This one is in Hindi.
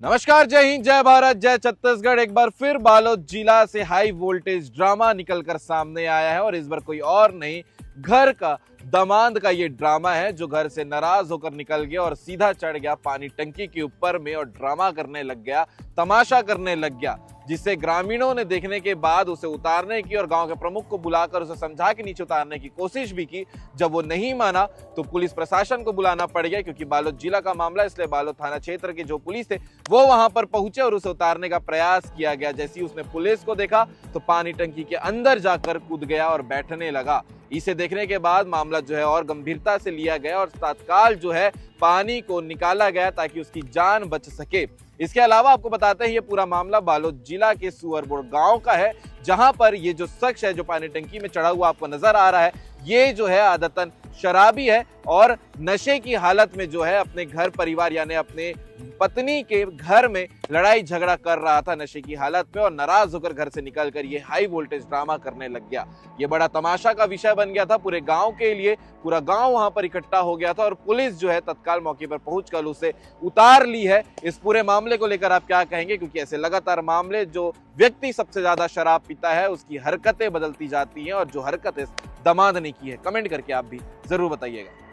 नमस्कार, जय हिंद, जय भारत, जय छत्तीसगढ़। एक बार फिर बालोद जिला से हाई वोल्टेज ड्रामा निकलकर सामने आया है और इस बार कोई और नहीं, घर का दामाद का ये ड्रामा है जो घर से नाराज होकर निकल गया और सीधा चढ़ गया पानी टंकी के ऊपर में और ड्रामा करने लग गया, तमाशा करने लग गया, जिसे ग्रामीणों ने देखने के बाद उसे उतारने की और गांव के प्रमुख को बुलाकर उसे समझा के नीचे उतारने की कोशिश भी की। जब वो नहीं माना तो पुलिस प्रशासन को बुलाना पड़ गया, क्योंकि बालोद जिला का मामला, इसलिए बालोद थाना क्षेत्र के जो पुलिस थे वो वहां पर पहुंचे और उसे उतारने का प्रयास किया गया। जैसे ही उसने पुलिस को देखा तो पानी टंकी के अंदर जाकर कूद गया और बैठने लगा। इसे देखने के बाद मामला जो है और गंभीरता से लिया गया और तत्काल जो है पानी को निकाला गया ताकि उसकी जान बच सके। इसके अलावा आपको बताते हैं ये पूरा मामला बालोद जिला के सुअरबोड़ गांव का है, जहां पर ये जो शख्स है जो पानी टंकी में चढ़ा हुआ आपको नजर आ रहा है, ये जो है आदतन शराबी है और नशे की हालत में जो है अपने घर परिवार यानी अपने पत्नी के घर में लड़ाई झगड़ा कर रहा था नशे की हालत में, और नाराज होकर घर से निकलकर ये हाई वोल्टेज ड्रामा करने लग गया। ये बड़ा तमाशा का विषय बन गया था पूरे गांव के लिए। पूरा गांव वहां पर इकट्ठा हो गया था और पुलिस जो है तत्काल मौके पर पहुंचकर उसे उतार ली है। इस पूरे मामले को लेकर आप क्या कहेंगे, क्योंकि ऐसे लगातार मामले, जो व्यक्ति सबसे ज्यादा शराब पीता है उसकी हरकतें बदलती जाती हैं और जो हरकत इस दामाद ने की है, कमेंट करके आप भी जरूर बताइएगा।